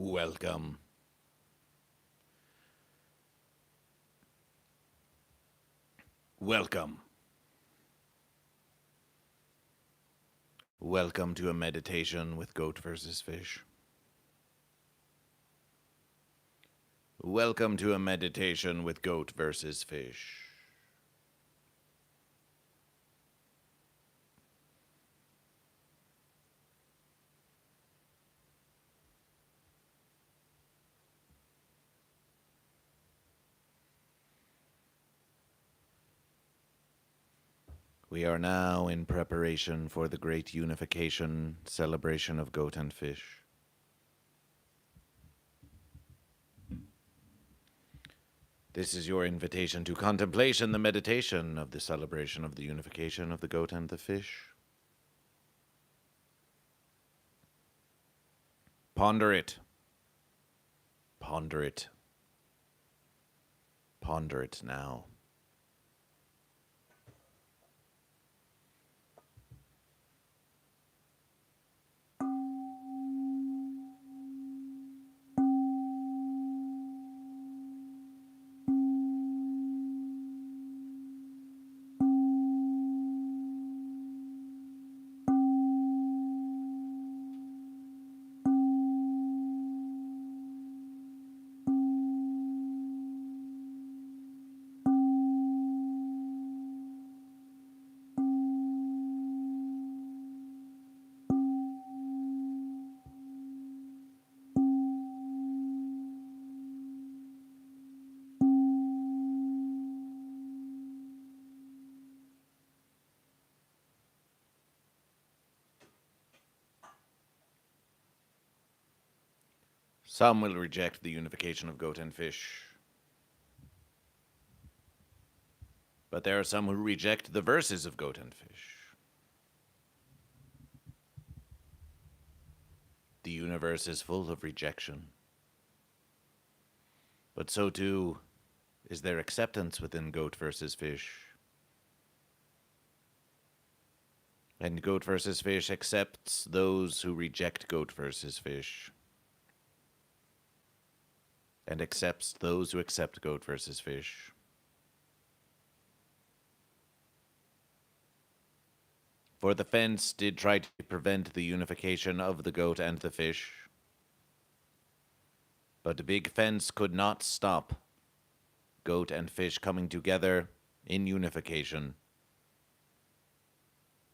Welcome. Welcome. Welcome to a meditation with Goat versus Fish. Welcome to a meditation with Goat versus Fish. We are now in preparation for the great unification celebration of goat and fish. This is your invitation to contemplation, the meditation of the celebration of the unification of the goat and the fish. Ponder it. Ponder it. Ponder it now. Some will reject the unification of goat and fish. But there are some who reject the verses of goat and fish. The universe is full of rejection. But so too is there acceptance within goat versus fish. And goat versus fish accepts those who reject goat versus fish. And accepts those who accept goat versus fish. For the fence did try to prevent the unification of the goat and the fish. But the big fence could not stop goat and fish coming together in unification.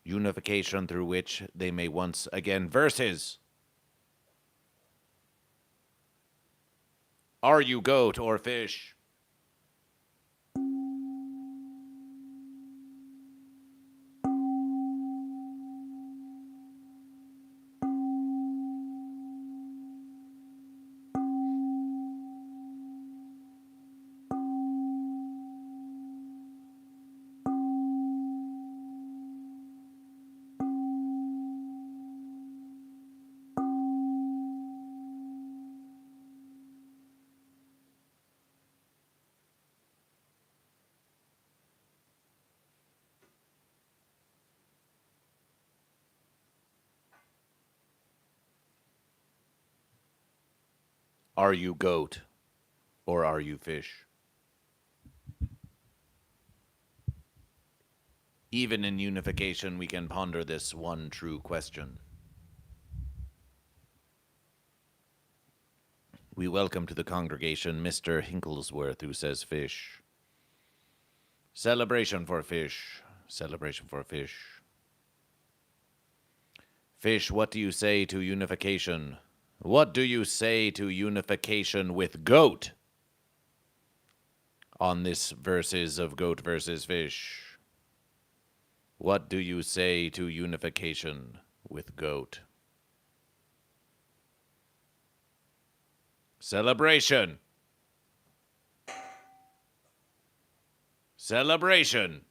Unification through which they may once again versus. Are you goat or fish? Are you goat or are you fish? Even in unification, we can ponder this one true question. We welcome to the congregation Mr. Hinklesworth, who says fish. Celebration for fish. Celebration for fish. Fish, what do you say to unification? What do you say to unification with goat? On this verses of goat versus fish. What do you say to unification with goat? Celebration. Celebration.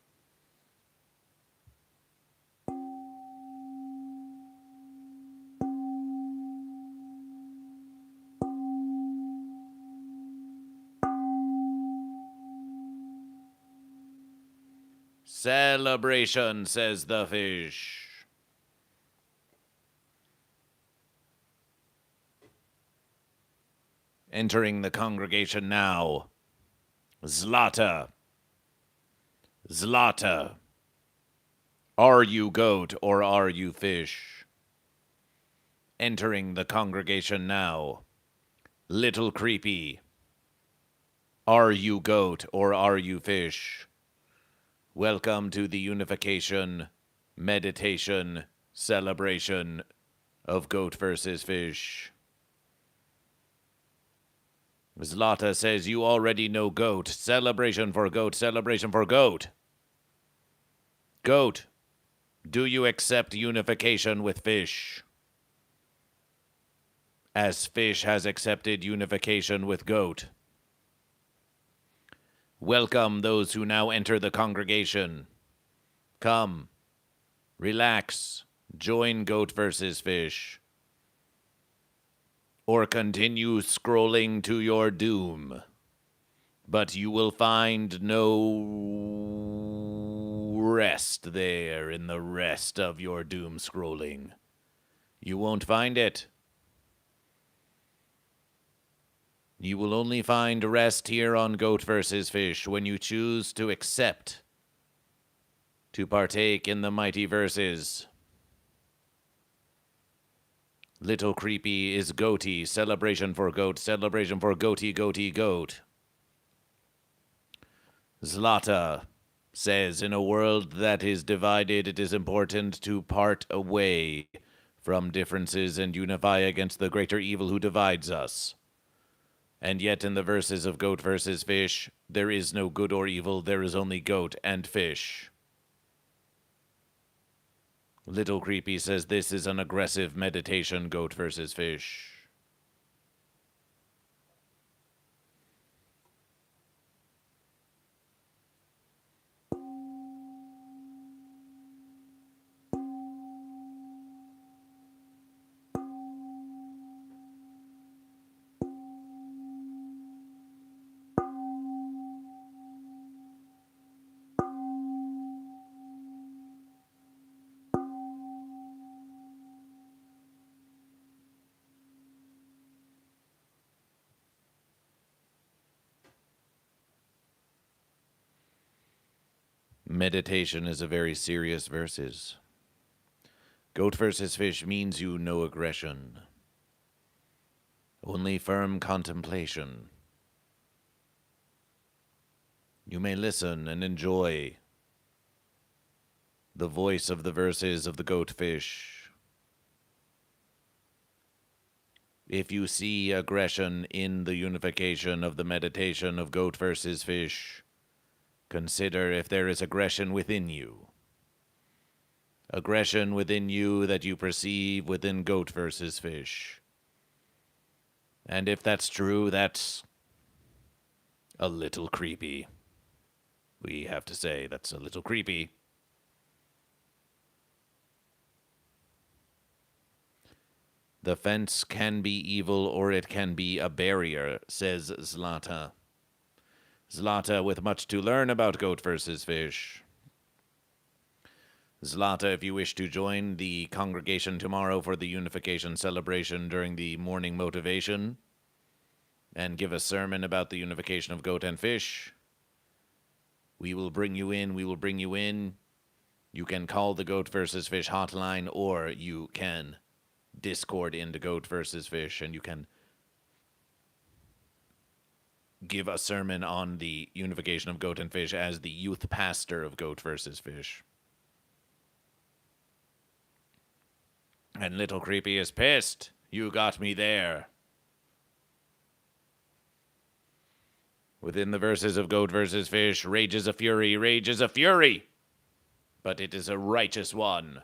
Celebration, says the fish. Entering the congregation now, Zlata. Zlata. Are you goat or are you fish? Entering the congregation now, Little Creepy. Are you goat or are you fish? Welcome to the unification, meditation, celebration of goat versus fish. Zlata says you already know goat. Celebration for goat, celebration for goat. Goat, do you accept unification with fish? As fish has accepted unification with goat. Welcome those who now enter the congregation. Come, relax, join goat versus fish. Or continue scrolling to your doom. But you will find no rest there in the rest of your doom scrolling. You won't find it. You will only find rest here on Goat vs. Fish when you choose to accept, to partake in the mighty verses. Little Creepy is goaty, celebration for goat, celebration for goaty, goaty, goat. Zlata says, in a world that is divided, it is important to part away from differences and unify against the greater evil who divides us. And yet in the verses of Goat versus Fish, there is no good or evil, there is only goat and fish. Little Creepy says this is an aggressive meditation, Goat versus Fish. Meditation is a very serious verses. Goat versus Fish means you no aggression, only firm contemplation. You may listen and enjoy the voice of the verses of the goat fish. If you see aggression in the unification of the meditation of Goat versus Fish, consider if there is aggression within you. Aggression within you that you perceive within Goat versus Fish. And if that's true, that's a little creepy. We have to say that's a little creepy. The fence can be evil or it can be a barrier, says Zlata. Zlata with much to learn about Goat versus Fish. Zlata, if you wish to join the congregation tomorrow for the unification celebration during the morning motivation and give a sermon about the unification of goat and fish, we will bring you in, we will bring you in. You can call the Goat versus Fish hotline, or you can Discord into Goat versus Fish, and you can give a sermon on the unification of goat and fish as the youth pastor of Goat versus Fish. And Little Creepy is pissed. You got me there. Within the verses of Goat versus Fish, rage is a fury, rage is a fury. But it is a righteous one.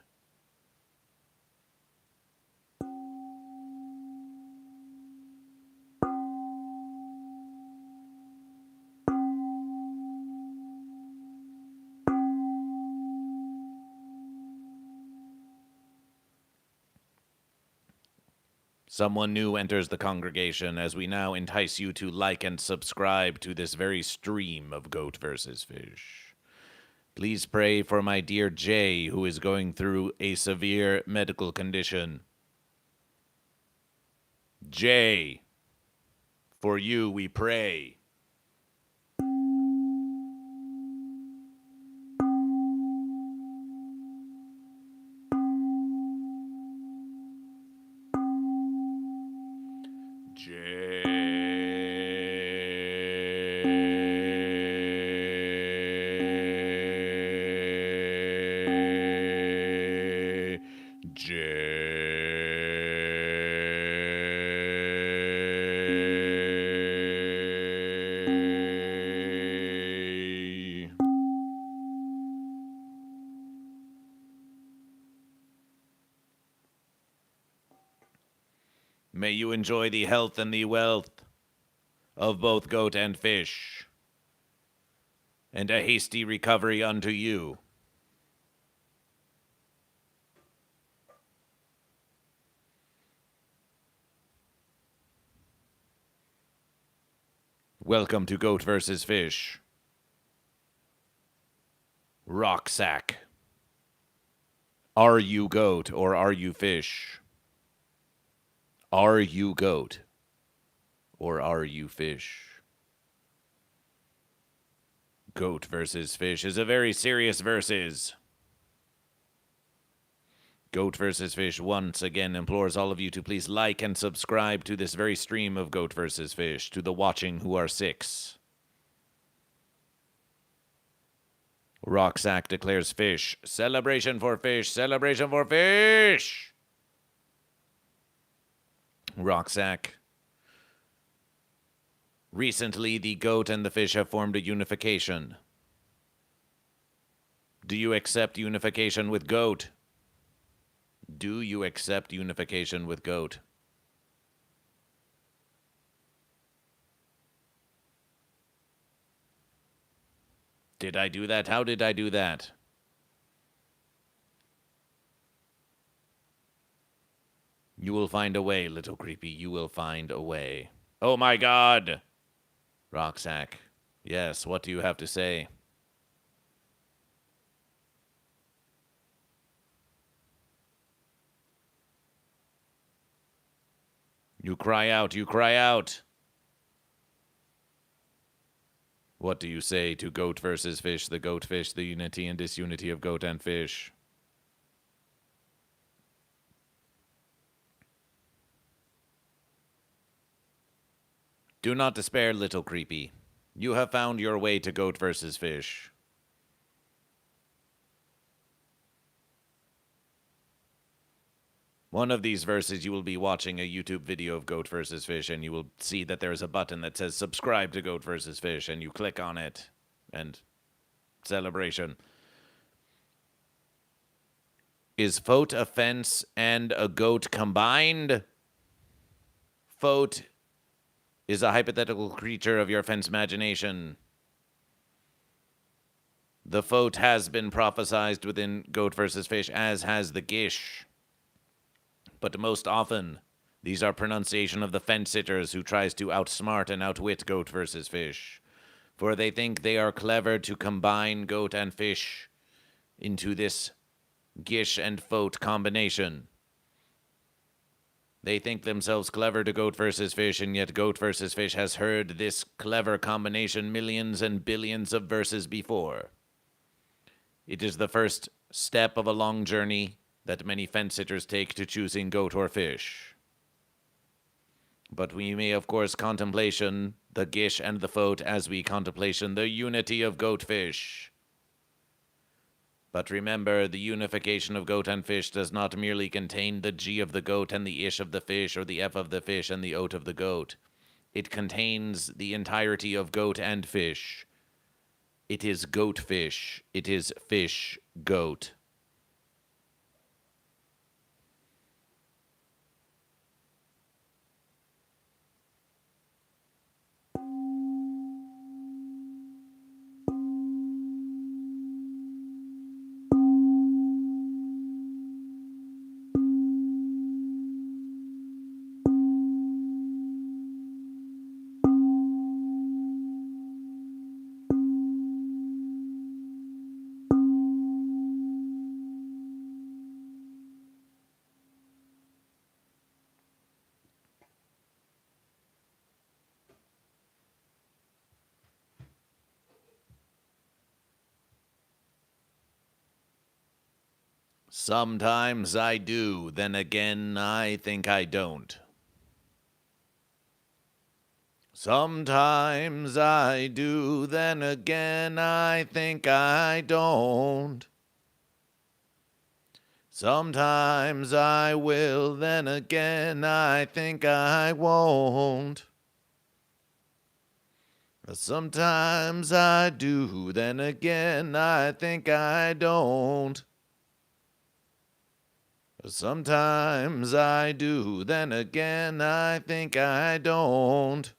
Someone new enters the congregation as we now entice you to like and subscribe to this very stream of Goat versus Fish. Please pray for my dear Jay, who is going through a severe medical condition. Jay, For you we pray. May you enjoy the health and the wealth of both goat and fish, and a hasty recovery unto you. Welcome to Goat vs. Fish. Rucksack. Are you goat or are you fish? Are you goat or are you fish? Goat versus fish is a very serious versus. Goat vs. Fish once again implores all of you to please like and subscribe to this very stream of Goat vs. Fish, to the watching who are 6. Rucksack declares fish. Celebration for fish. Celebration for fish. Rucksack. Recently, the goat and the fish have formed a unification. Do you accept unification with goat? Do you accept unification with goat? Did I do that? How did I do that? You will find a way, little creepy. You will find a way. Oh my God! Rucksack. Yes, what do you have to say? You cry out, you cry out! What do you say to goat versus fish, the goat fish, the unity and disunity of goat and fish? Do not despair, little creepy. You have found your way to goat versus fish. One of these verses, you will be watching a YouTube video of Goat vs. Fish, and you will see that there is a button that says subscribe to Goat vs. Fish, and you click on it, and celebration. Is Foat a fence and a goat combined? Foat is a hypothetical creature of your fence imagination. The Foat has been prophesized within Goat vs. Fish, as has the Gish. But most often, these are pronunciation of the fence-sitters who tries to outsmart and outwit Goat vs. Fish. For they think they are clever to combine goat and fish into this Gish and Foat combination. They think themselves clever to Goat vs. Fish, and yet Goat vs. Fish has heard this clever combination millions and billions of verses before. It is the first step of a long journey that many fence-sitters take to choosing goat or fish. But we may, of course, contemplation the Gish and the Foat as we contemplation the unity of goat-fish. But remember, the unification of goat and fish does not merely contain the G of the goat and the Ish of the fish, or the F of the fish and the Ot of the goat. It contains the entirety of goat and fish. It is goat-fish. It is fish-goat. Sometimes I do, then again I think I don't. Sometimes I do, then again I think I don't. Sometimes I will, then again I think I won't. Sometimes I do, then again I think I don't. Sometimes I do, then again I think I don't.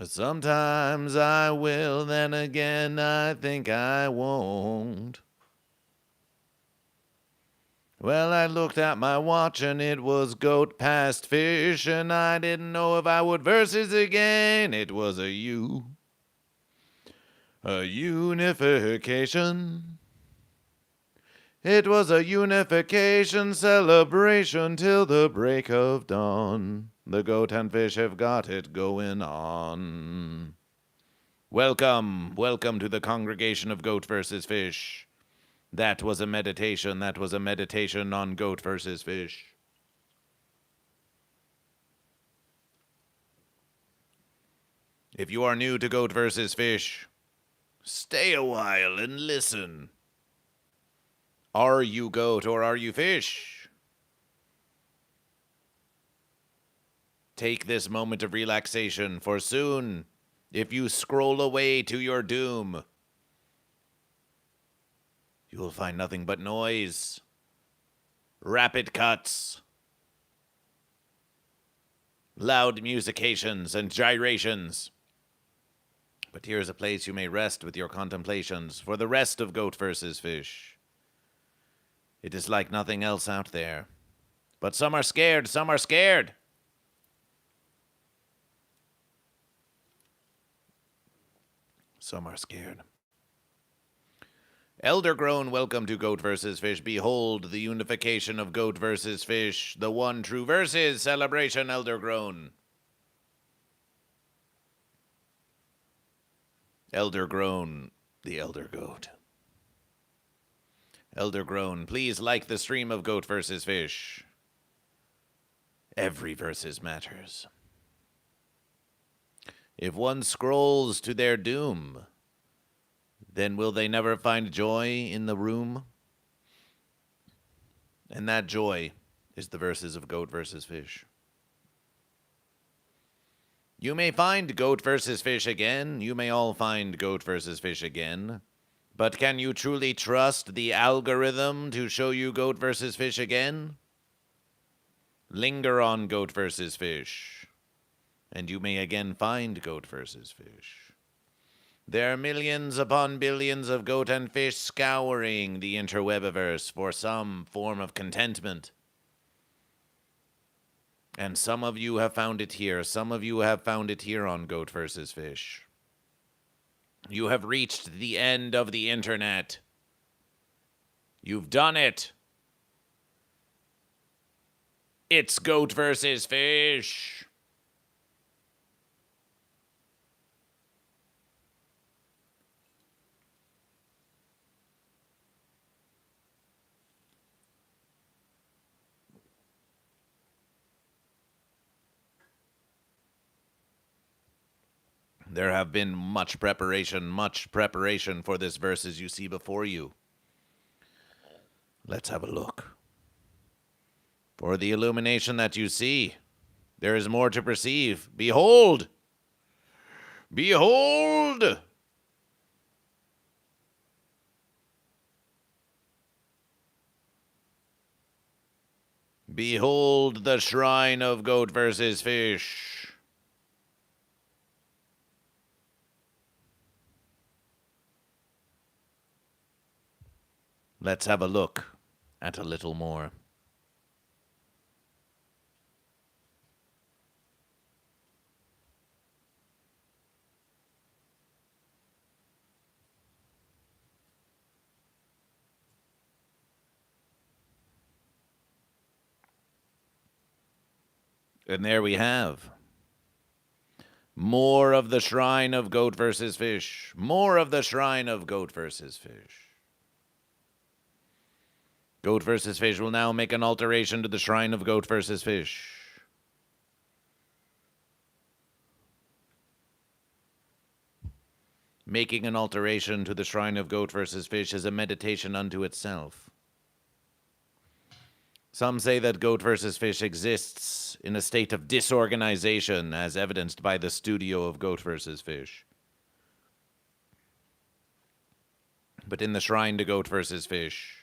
Sometimes I will, then again I think I won't. Well, I looked at my watch and it was goat past fish, and I didn't know if I would versus again. It was a unification. It was a unification celebration till the break of dawn. The goat and fish have got it going on. Welcome to the congregation of Goat versus Fish. That was a meditation on Goat versus Fish. If you are new to Goat versus Fish, stay a while and listen. Are you goat or are you fish? Take this moment of relaxation, for soon, if you scroll away to your doom, you will find nothing but noise, rapid cuts, loud musications and gyrations. But here's a place you may rest with your contemplations for the rest of Goat versus Fish. It is like nothing else out there. But some are scared, some are scared. Some are scared. Elder Grown, welcome to Goat versus Fish. Behold the unification of Goat versus Fish, the one true versus celebration, Elder Grown. Elder Grown, the Elder Goat. Elder Grown, please like the stream of Goat versus Fish. Every versus matters. If one scrolls to their doom, then will they never find joy in the room? And that joy is the verses of Goat versus Fish. You may find Goat versus Fish again. You may all find Goat versus Fish again. But can you truly trust the algorithm to show you Goat versus Fish again? Linger on Goat versus Fish, and you may again find Goat versus Fish. There are millions upon billions of goat and fish scouring the interwebiverse for some form of contentment. And some of you have found it here. Some of you have found it here on Goat versus Fish. You have reached the end of the internet. You've done it. It's Goat versus Fish. There have been much preparation for this verses you see before you. Let's have a look. For the illumination that you see, there is more to perceive. Behold! Behold! Behold the shrine of Goat versus Fish. Let's have a look at a little more. And there we have more of the shrine of Goat versus Fish. More of the shrine of Goat versus Fish. Goat vs. Fish will now make an alteration to the shrine of Goat vs. Fish. Making an alteration to the shrine of Goat vs. Fish is a meditation unto itself. Some say that Goat vs. Fish exists in a state of disorganization, as evidenced by the studio of Goat vs. Fish. But in the shrine to Goat vs. Fish,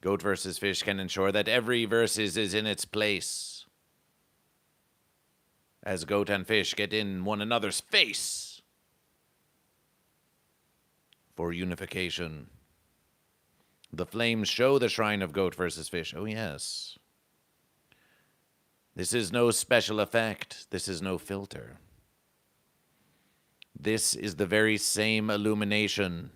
Goat vs. Fish can ensure that every versus is in its place, as Goat and Fish get in one another's face for unification. The flames show the shrine of Goat vs. Fish. Oh, yes. This is no special effect. This is no filter. This is the very same illumination.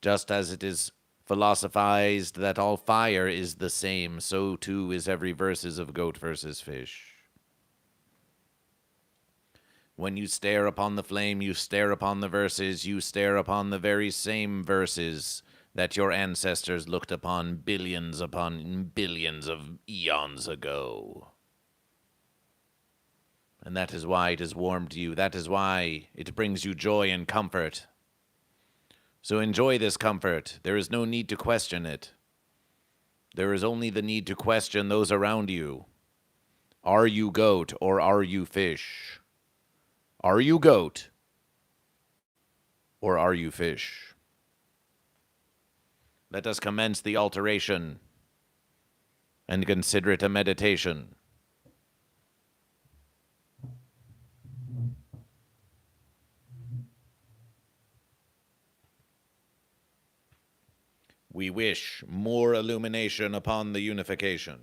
Just as it is philosophized that all fire is the same, so too is every verses of Goat vs. Fish. When you stare upon the flame, you stare upon the verses, you stare upon the very same verses that your ancestors looked upon billions of eons ago. And that is why it is warm to you. That is why it brings you joy and comfort. So enjoy this comfort. There is no need to question it. There is only the need to question those around you. Are you goat or are you fish? Are you goat or are you fish? Let us commence the alteration and consider it a meditation. We wish more illumination upon the unification.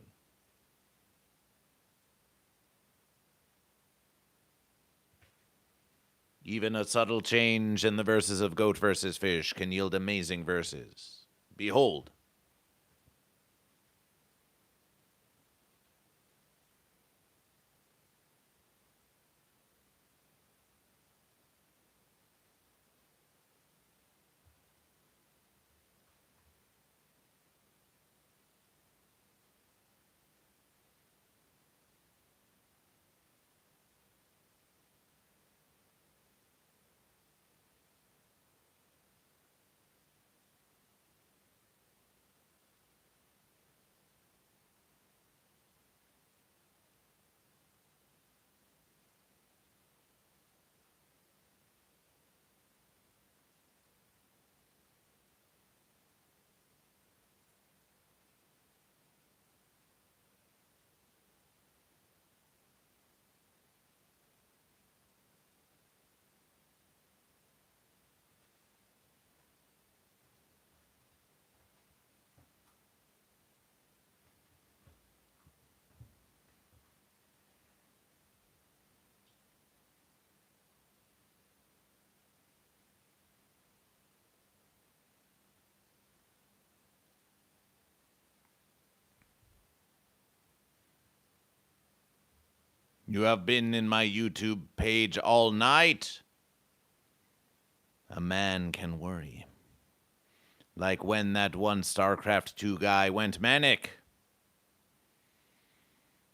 Even a subtle change in the verses of Goat vs. Fish can yield amazing verses. Behold. You have been in my YouTube page all night. A man can worry. Like when that one StarCraft 2 guy went manic.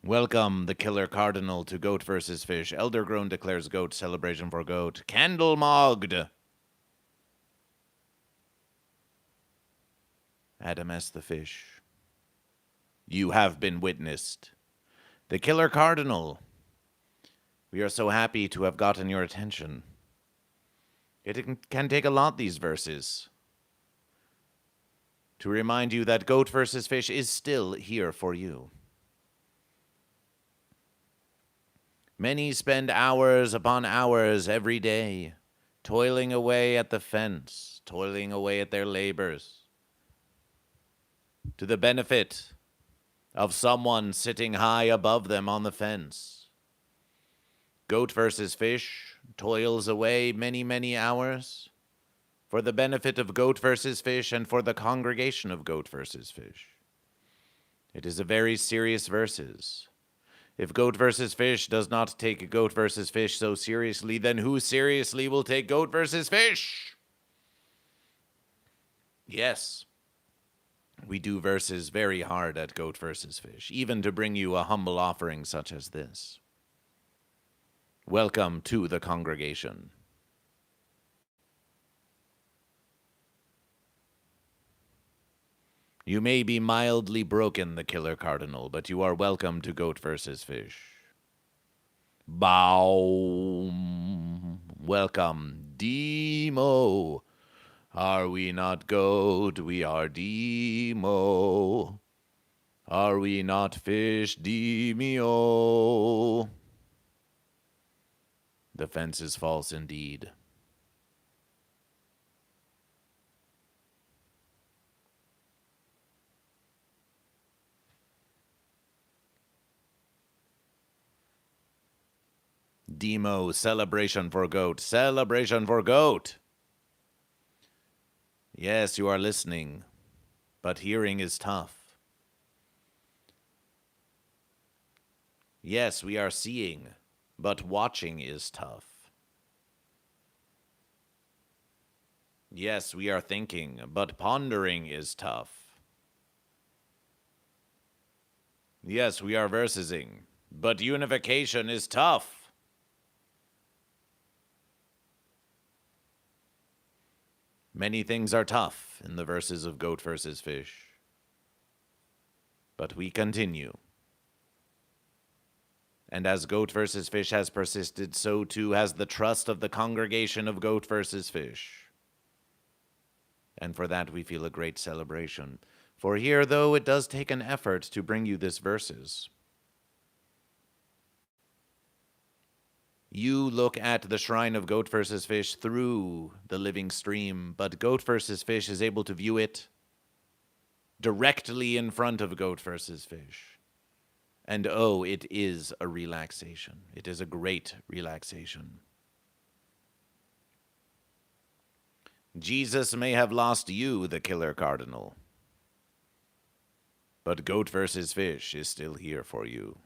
Welcome, the Killer Cardinal, to Goat vs. Fish. Eldergrown declares Goat, celebration for Goat. Candle Mogged. Adam S. the Fish. You have been witnessed. The Killer Cardinal. We are so happy to have gotten your attention. It can take a lot, these verses, to remind you that Goat vs. Fish is still here for you. Many spend hours upon hours every day, toiling away at the fence, toiling away at their labors, to the benefit of someone sitting high above them on the fence. Goat vs. Fish toils away many, many hours for the benefit of Goat vs. Fish and for the congregation of Goat vs. Fish. It is a very serious verses. If Goat vs. Fish does not take Goat vs. Fish so seriously, then who seriously will take Goat vs. Fish? Yes, We do verses very hard at GoatVsFish, even to bring you a humble offering such as this. Welcome to the congregation. You may be mildly broken, the Killer Cardinal, but you are welcome to GoatVsFish. Bow. Welcome, Demo. Are we not goat? We are Demo. Are we not fish, Demio? The fence is false indeed. Demo, celebration for goat. Celebration for goat. Yes, you are listening, but hearing is tough. Yes, we are seeing, but watching is tough. Yes, we are thinking, but pondering is tough. Yes, we are versing, but unification is tough. Many things are tough in the verses of GoatVsFish. But we continue. And as GoatVsFish has persisted, so too has the trust of the congregation of GoatVsFish. And for that we feel a great celebration. For here, though, it does take an effort to bring you this verses. You look at the shrine of GoatVsFish through the living stream, but GoatVsFish is able to view it directly in front of GoatVsFish. And oh, it is a relaxation. It is a great relaxation. Jesus may have lost you, the Killer Cardinal, but GoatVsFish is still here for you.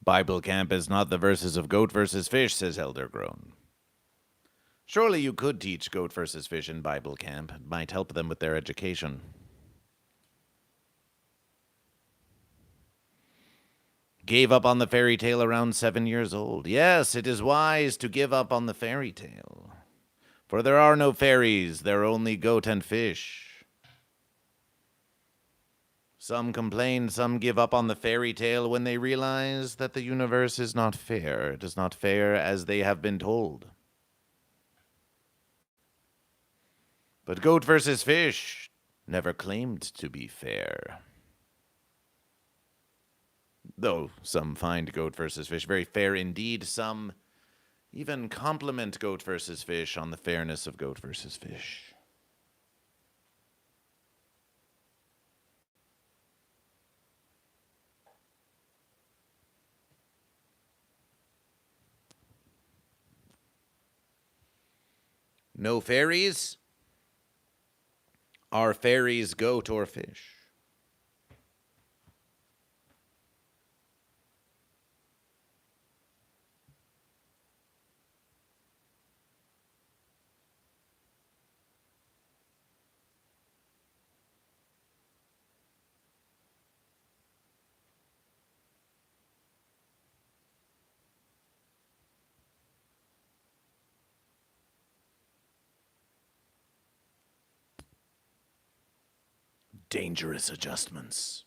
Bible camp is not the verses of GoatVsFish, says Elder Groan. Surely you could teach GoatVsFish in Bible camp. It might help them with their education. Gave up on the fairy tale around 7 years old. Yes, it is wise to give up on the fairy tale. For there are no fairies, there are only goat and fish. Some complain, some give up on the fairy tale when they realize that the universe is not fair. It is not fair as they have been told. But GoatVsFish never claimed to be fair. Though some find GoatVsFish very fair indeed, some even compliment GoatVsFish on the fairness of GoatVsFish. No fairies? Are fairies goat or fish? Dangerous adjustments.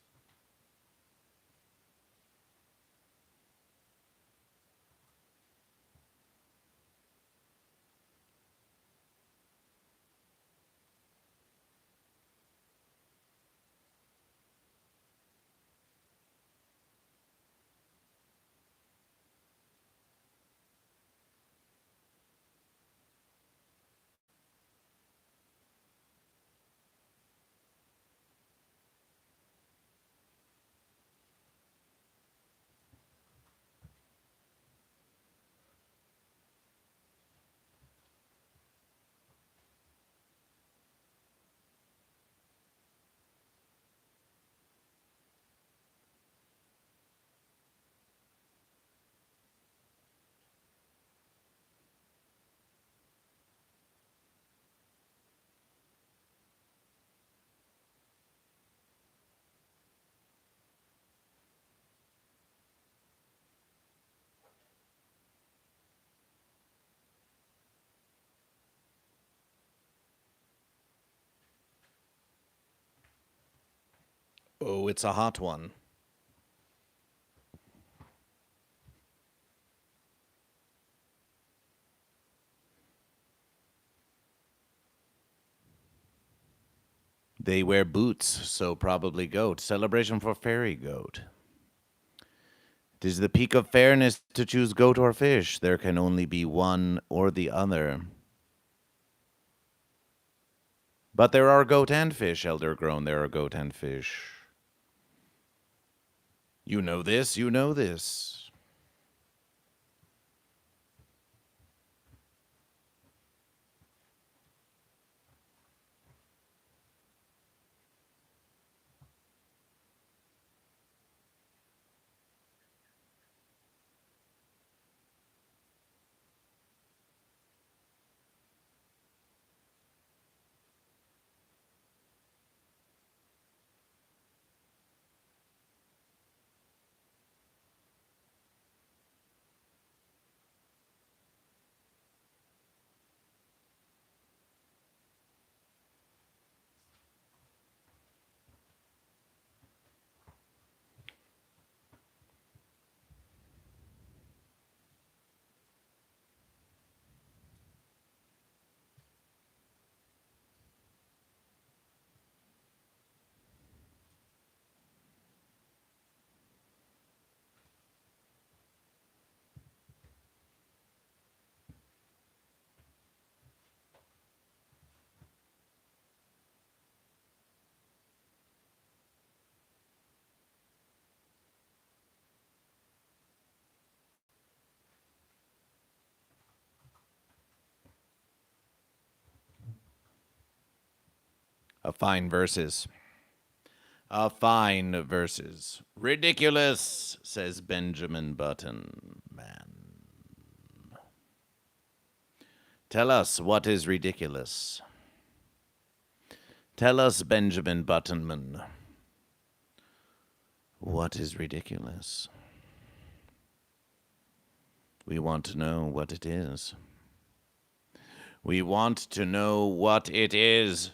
Oh, it's a hot one. They wear boots, so probably goat. Celebration for fairy goat. It is the peak of fairness to choose goat or fish. There can only be one or the other. But there are goat and fish, Elder Grown. There are goat and fish. You know this, you know this. A fine verses. A fine verses. Ridiculous, says Benjamin Button. Man. Tell us what is ridiculous. Tell us, Benjamin Buttonman. What is ridiculous? We want to know what it is. We want to know what it is.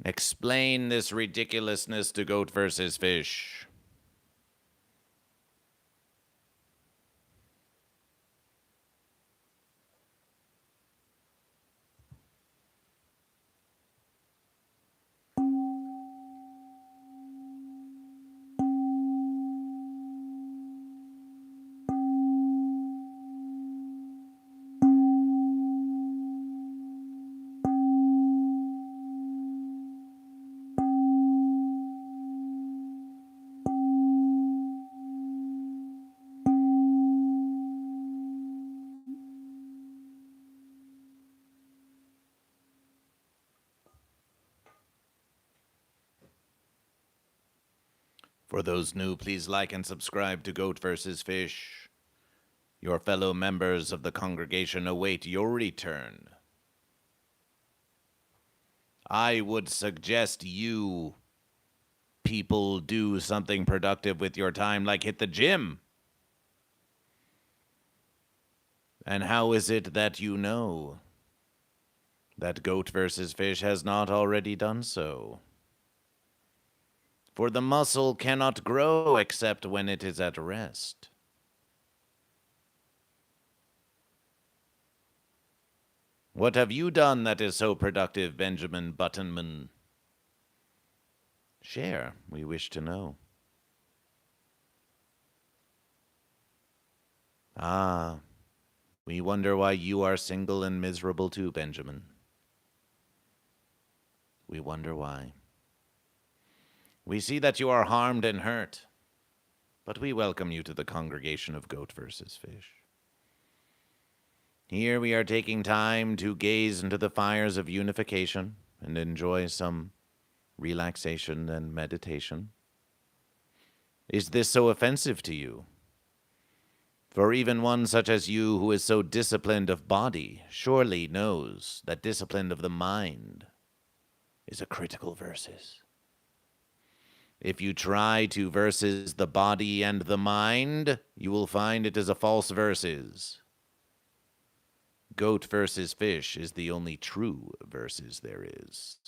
Explain this ridiculousness to Goat versus Fish. For those new, please like and subscribe to Goat vs. Fish. Your fellow members of the congregation await your return. I would suggest you people do something productive with your time, like hit the gym. And how is it that you know? that goat versus fish has not already done so. For the muscle cannot grow except when it is at rest. What have you done that is so productive, Benjamin Buttonman? Share, we wish to know. Ah, we wonder why you are single and miserable too, Benjamin. We wonder why. We see that you are harmed and hurt, but we welcome you to the congregation of Goat versus Fish. Here we are taking time to gaze into the fires of unification and enjoy some relaxation and meditation. Is this so offensive to you? For even one such as you, who is so disciplined of body, surely knows that discipline of the mind is a critical versus. If you try to versus the body and the mind, you will find it is a false versus. Goat versus fish is the only true versus there is.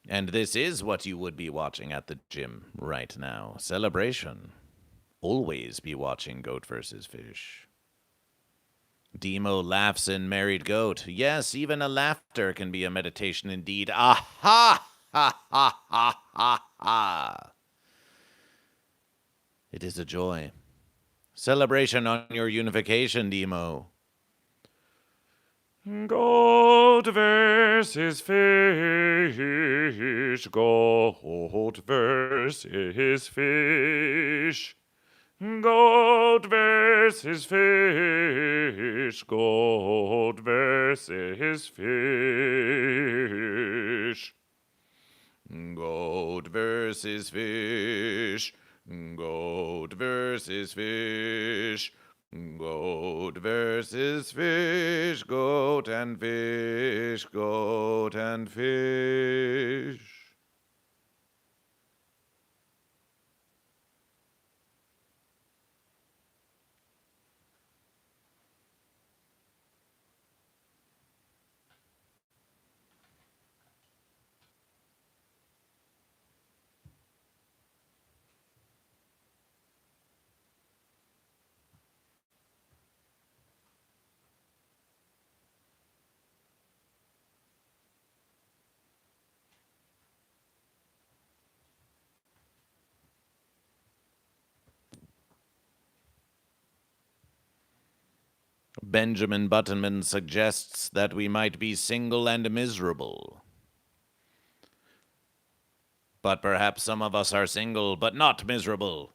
And this is what you would be watching at the gym right now. Celebration. Always be watching Goat versus Fish. Demo laughs in Married Goat. Yes, even a laughter can be a meditation indeed. Aha! Ha ha ha ha ha! It is a joy. Celebration on your unification, Demo. Goat versus fish. Goat versus fish. Goat versus fish. Goat versus fish. Goat versus fish. Goat versus fish. Goat versus fish. Goat and fish. Goat and fish. Benjamin Buttonman suggests that we might be single and miserable. But perhaps some of us are single, but not miserable.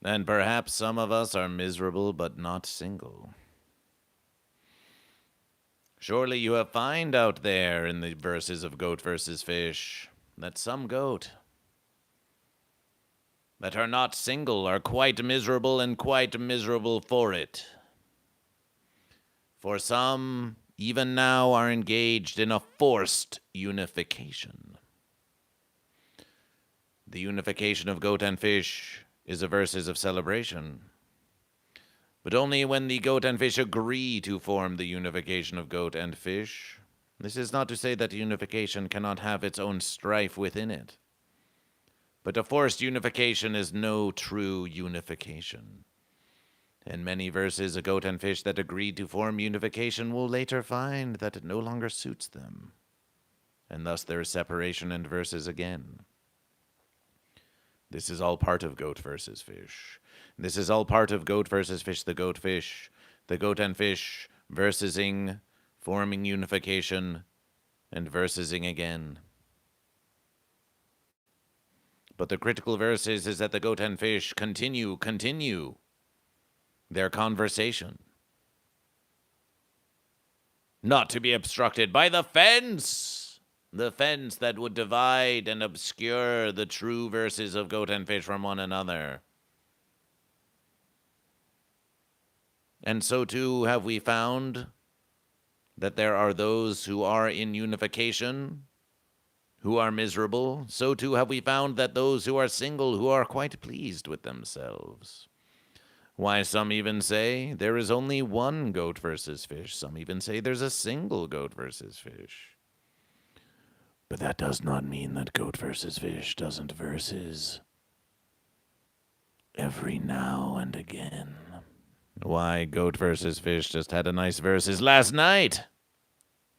And perhaps some of us are miserable, but not single. Surely you have found out there in the verses of Goat versus Fish that some goat that are not single are quite miserable and quite miserable for it. For some, even now, are engaged in a forced unification. The unification of goat and fish is a versus of celebration, but only when the goat and fish agree to form the unification of goat and fish. This is not to say that unification cannot have its own strife within it, but a forced unification is no true unification. In many verses, a goat and fish that agreed to form unification will later find that it no longer suits them, and thus there is separation and versus again. This is all part of Goat versus Fish. This is all part of Goat versus Fish, the goat and fish versusing, forming unification, and versusing again. But the critical verse is that the goat and fish continue their conversation, not to be obstructed by the fence that would divide and obscure the true verses of goat and fish from one another. And so too have we found that there are those who are in unification who are miserable, so too have we found that those who are single who are quite pleased with themselves. Why, some even say there is only one goat versus fish. Some even say there's a single goat versus fish. But that does not mean that goat versus fish doesn't versus every now and again. Why, goat versus fish just had a nice versus last night.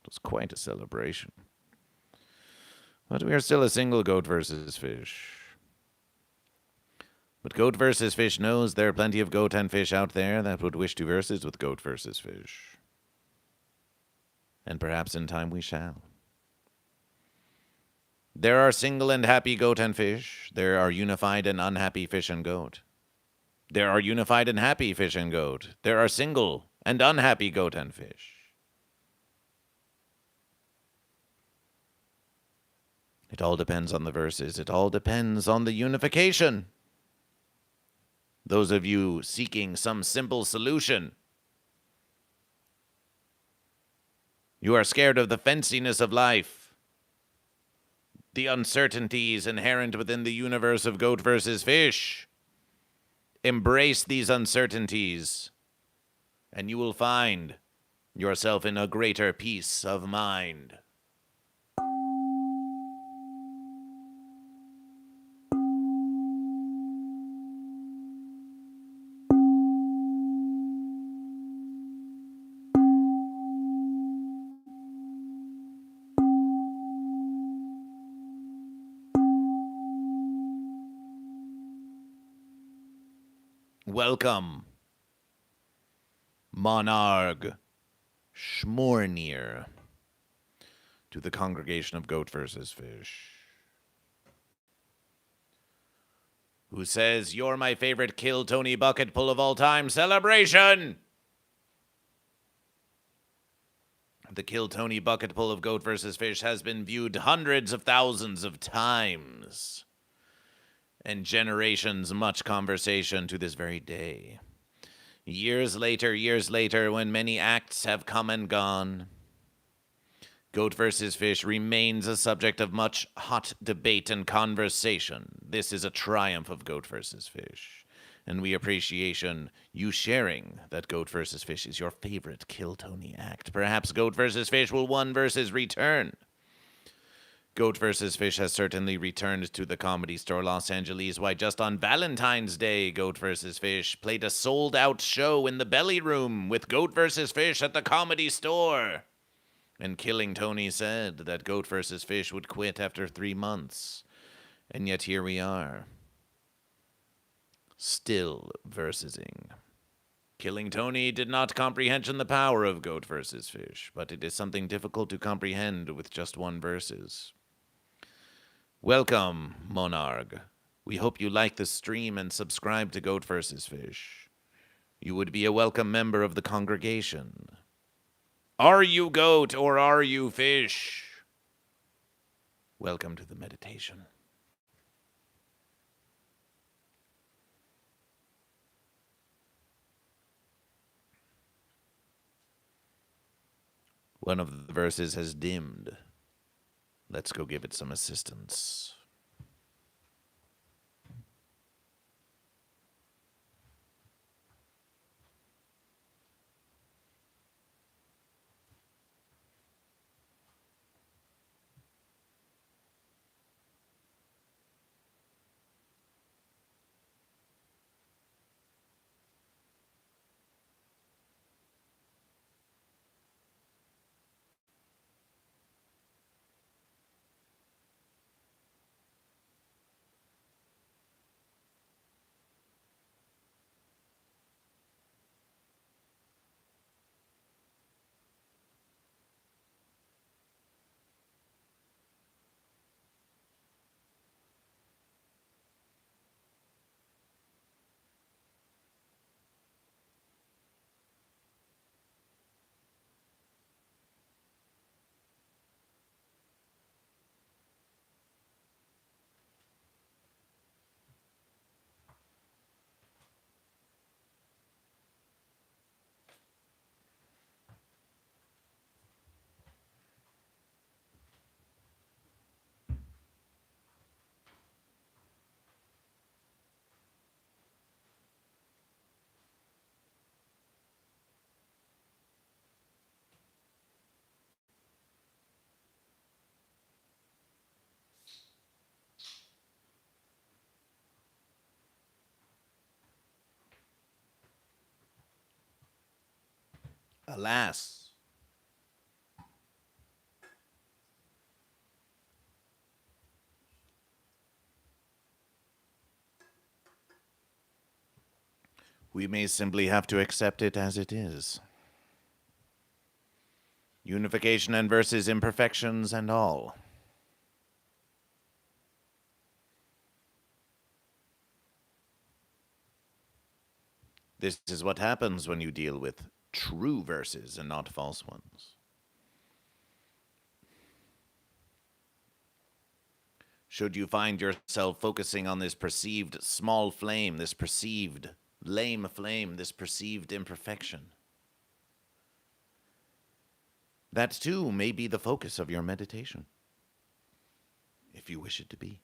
It was quite a celebration. But we are still a single goat versus fish. But Goat versus Fish knows there are plenty of goat and fish out there that would wish to versus with Goat versus Fish. And perhaps in time we shall. There are single and happy goat and fish. There are unified and unhappy fish and goat. There are unified and happy fish and goat. There are single and unhappy goat and fish. It all depends on the verses. It all depends on the unification. Those of you seeking some simple solution, you are scared of the fenciness of life, the uncertainties inherent within the universe of goat versus fish. Embrace these uncertainties, and you will find yourself in a greater peace of mind. Welcome, Monarch Schmornir, to the congregation of Goat versus Fish, who says, "You're my favorite Kill Tony Bucket Pull of all time celebration!" The Kill Tony Bucket Pull of Goat versus Fish has been viewed hundreds of thousands of times, and generations much conversation to this very day. Years later, when many acts have come and gone, Goat versus Fish remains a subject of much hot debate and conversation. This is a triumph of Goat versus Fish, and we appreciate you sharing that Goat versus Fish is your favorite Kill Tony act. Perhaps Goat versus Fish will one versus return. Goat vs. Fish has certainly returned to the Comedy Store Los Angeles. Why, just on Valentine's Day, Goat vs. Fish played a sold-out show in the Belly Room with Goat vs. Fish at the Comedy Store. And Killing Tony said that Goat vs. Fish would quit after 3 months. And yet here we are, still versing. Killing Tony did not comprehend the power of Goat vs. Fish, but it is something difficult to comprehend with just one versus. Welcome, Monarch. We hope you like the stream and subscribe to Goat vs. Fish. You would be a welcome member of the congregation. Are you goat or are you fish? Welcome to the meditation. One of the verses has dimmed. Let's go give it some assistance. Alas. We may simply have to accept it as it is. Unification and versus imperfections and all. This is what happens when you deal with true verses and not false ones. Should you find yourself focusing on this perceived small flame, this perceived lame flame, this perceived imperfection, that too may be the focus of your meditation, if you wish it to be.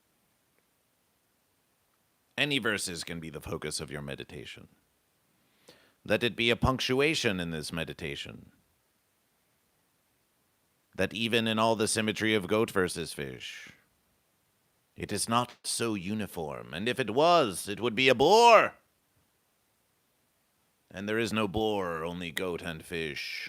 Any verses can be the focus of your meditation. Let it be a punctuation in this meditation. That even in all the symmetry of goat versus fish, it is not so uniform, and if it was, it would be a bore. And there is no bore, only goat and fish.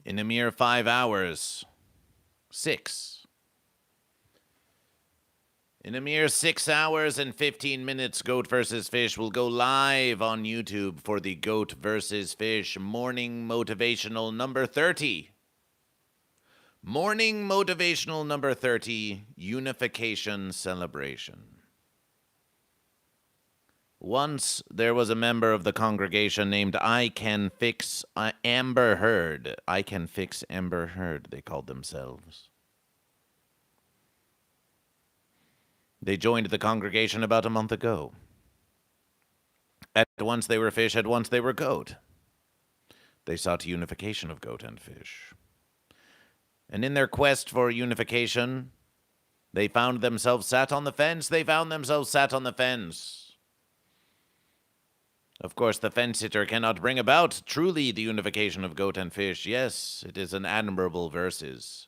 In a mere 5 hours, 6. In a mere 6 hours and 15 minutes, Goat vs. Fish will go live on YouTube for the Goat vs. Fish Morning Motivational number 30. Morning Motivational number 30, Unification Celebration. Once there was a member of the congregation named I Can Fix Amber Heard. I Can Fix Amber Heard, they called themselves. They joined the congregation about a month ago. At once they were fish, at once they were goat. They sought unification of goat and fish. And in their quest for unification, they found themselves sat on the fence. Of course, the fence-sitter cannot bring about truly the unification of goat and fish. Yes, it is an admirable verses.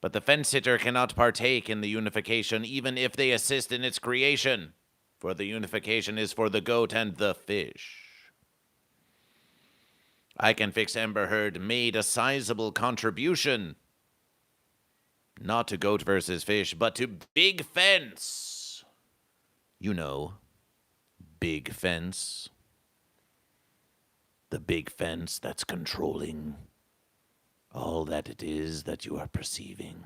But the fence-sitter cannot partake in the unification even if they assist in its creation, for the unification is for the goat and the fish. I Can Fix Amber Heard made a sizable contribution, not to Goat vs. Fish, but to Big Fence. You know, Big Fence. The big fence that's controlling all that it is that you are perceiving.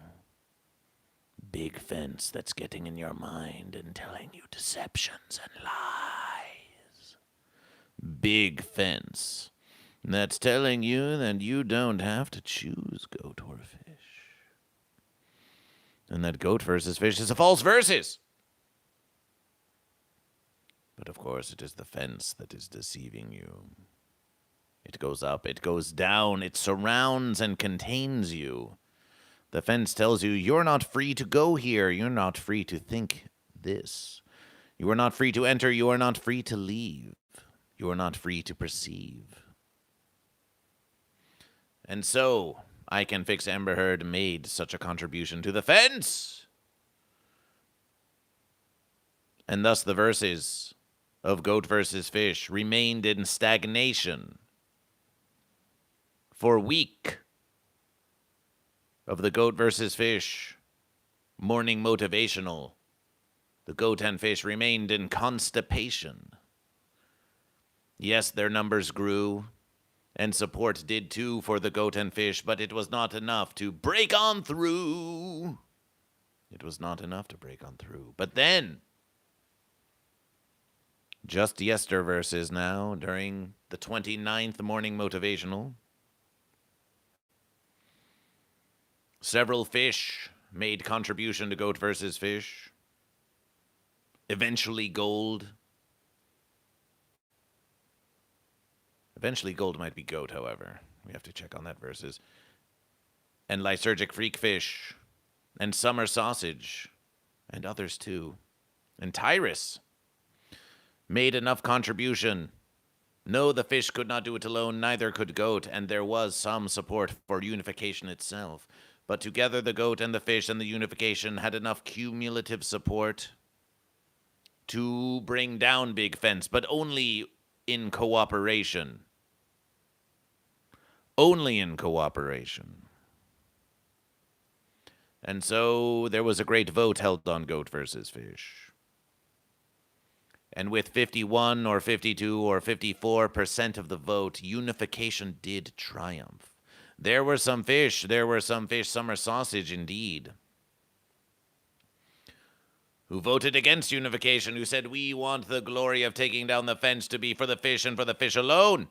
Big fence that's getting in your mind and telling you deceptions and lies. Big fence that's telling you that you don't have to choose goat or fish. And that Goat vs. Fish is a false versus. But of course, it is the fence that is deceiving you. It goes up, it goes down, it surrounds and contains you. The fence tells you you're not free to go here, you're not free to think this. You are not free to enter, you are not free to leave. You are not free to perceive. And so, I Can Fix Amber Heard made such a contribution to the fence. And thus the verses of Goat vs. Fish remained in stagnation for a week of the Goat vs. Fish morning motivational. The goat and fish remained in constipation. Yes, their numbers grew. And support did too for the goat and fish, but it was not enough to break on through. It was not enough to break on through. But then, just yesterverses now, during the 29th morning motivational, several fish made contribution to GoatVsFish. Eventually gold. Eventually gold might be goat, however. We have to check on that versus. And lysergic freak fish. And summer sausage. And others too. And Tyrus made enough contribution. No, the fish could not do it alone, neither could goat, and there was some support for unification itself. But together the goat and the fish and the unification had enough cumulative support to bring down Big Fence, but only in cooperation. Only in cooperation. And so there was a great vote held on GoatVsFish. And with 51 or 52 or 54% of the vote, unification did triumph. There were some fish, summer sausage indeed, who voted against unification, who said, we want the glory of taking down the fence to be for the fish and for the fish alone.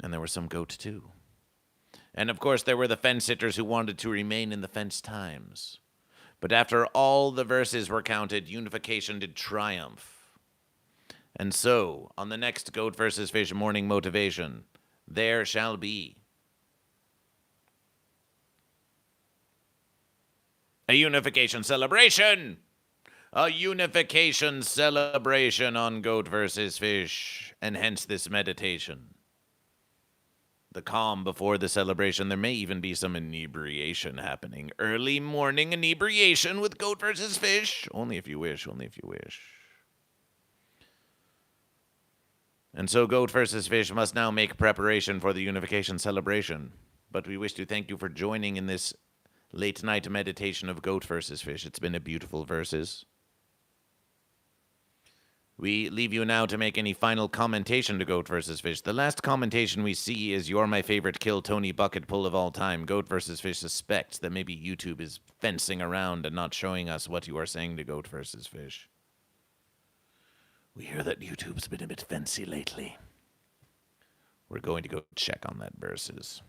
And there were some goat too. And of course there were the fence sitters who wanted to remain in the fence times. But after all the verses were counted, unification did triumph. And so, on the next GoatVsFish morning motivation, there shall be a unification celebration! A unification celebration on GoatVsFish, and hence this meditation. The calm before the celebration. There may even be some inebriation happening. Early morning inebriation with GoatVsFish. Only if you wish, only if you wish. And so GoatVsFish must now make preparation for the unification celebration. But we wish to thank you for joining in this late night meditation of GoatVsFish. It's been a beautiful verses. We leave you now to make any final commentation to GoatVsFish. The last commentation we see is, you're my favorite kill Tony bucket pull of all time. GoatVsFish suspects that maybe YouTube is fencing around and not showing us what you are saying to GoatVsFish. We hear that YouTube's been a bit fancy lately. We're going to go check on that verses.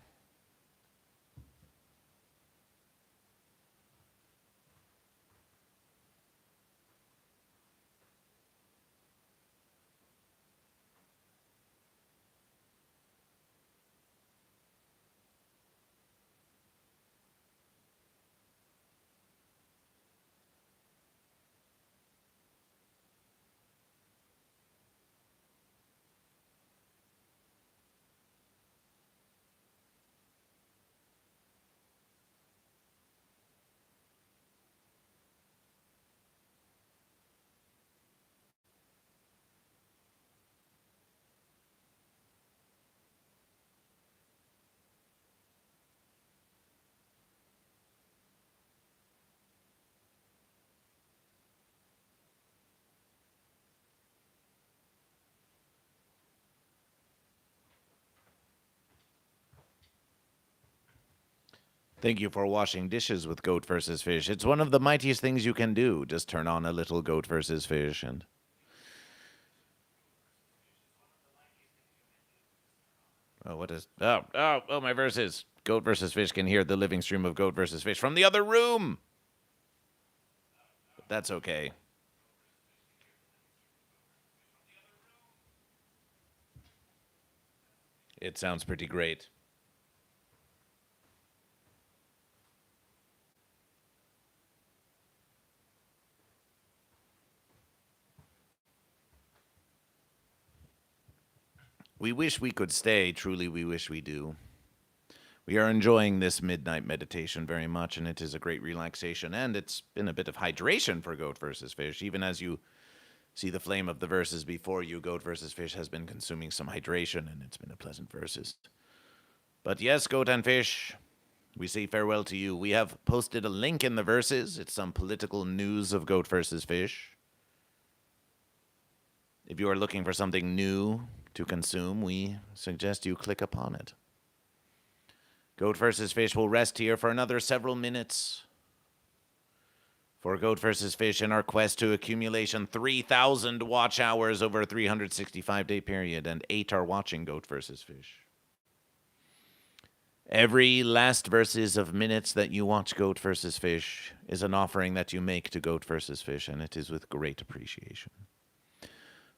Thank you for washing dishes with GoatVsFish. It's one of the mightiest things you can do. Just turn on a little GoatVsFish and... Oh, what is... Oh, my verses. GoatVsFish can hear the living stream of GoatVsFish from the other room. But that's okay. It sounds pretty great. We wish we could stay. Truly, we wish we do. We are enjoying this midnight meditation very much, and it is a great relaxation, and it's been a bit of hydration for GoatVsFish. Even as you see the flame of the verses before you, GoatVsFish has been consuming some hydration, and it's been a pleasant verses. But yes, Goat and Fish, we say farewell to you. We have posted a link in the verses. It's some political news of GoatVsFish. If you are looking for something new to consume, we suggest you click upon it. Goat vs. Fish will rest here for another several minutes. For Goat vs. Fish in our quest to accumulation 3,000 watch hours over a 365-day period, and 8 are watching Goat vs. Fish. Every last verses of minutes that you watch Goat vs. Fish is an offering that you make to Goat vs. Fish, and it is with great appreciation.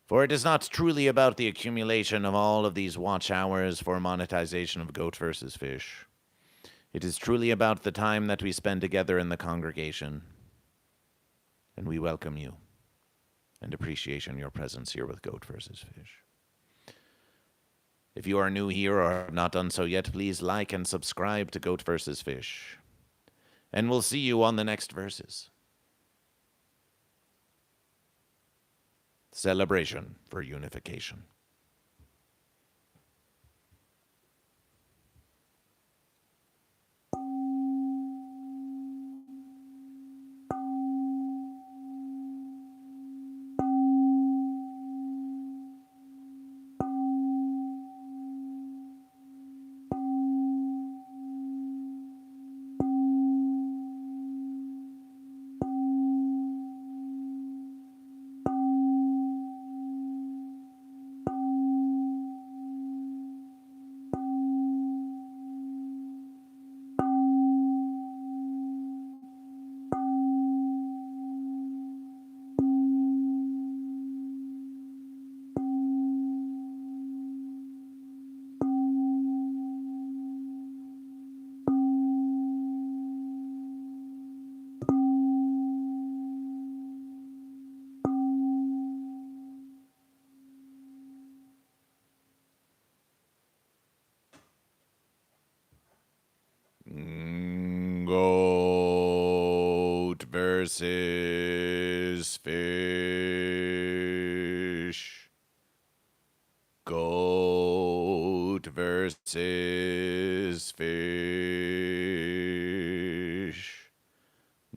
For it is not truly about the accumulation of all of these watch hours for monetization of Goat vs. Fish. It is truly about the time that we spend together in the congregation. And we welcome you and appreciation your presence here with Goat vs. Fish. If you are new here or have not done so yet, please like and subscribe to Goat vs. Fish. And we'll see you on the next verses. Celebration for Unification. Goat versus fish. Goat versus fish.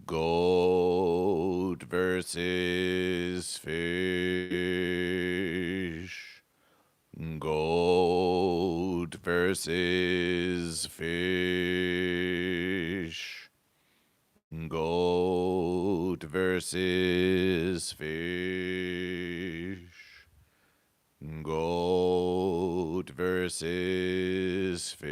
Goat versus fish. Goat versus fish. Goat versus fish. Goat versus fish.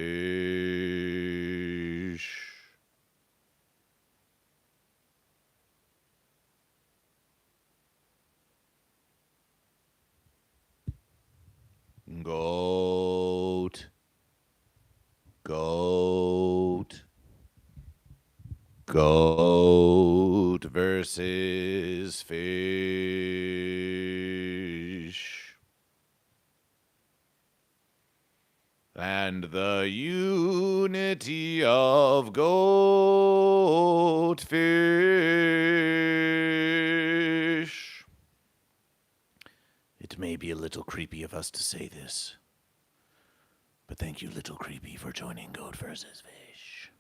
Goat. Goat. Goat versus fish. And the unity of GoatVsFish. It may be a little creepy of us to say this, but thank you, Little Creepy, for joining Goat vs. Fish.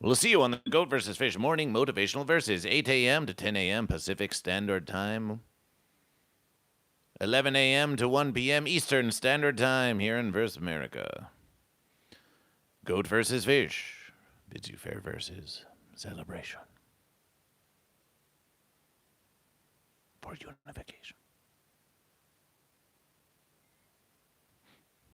We'll see you on the Goat vs. Fish morning motivational verses, 8 a.m. to 10 a.m. Pacific Standard Time, 11 a.m. to 1 p.m. Eastern Standard Time here in Verse America. Goat vs. Fish bids you fair verses celebration for unification.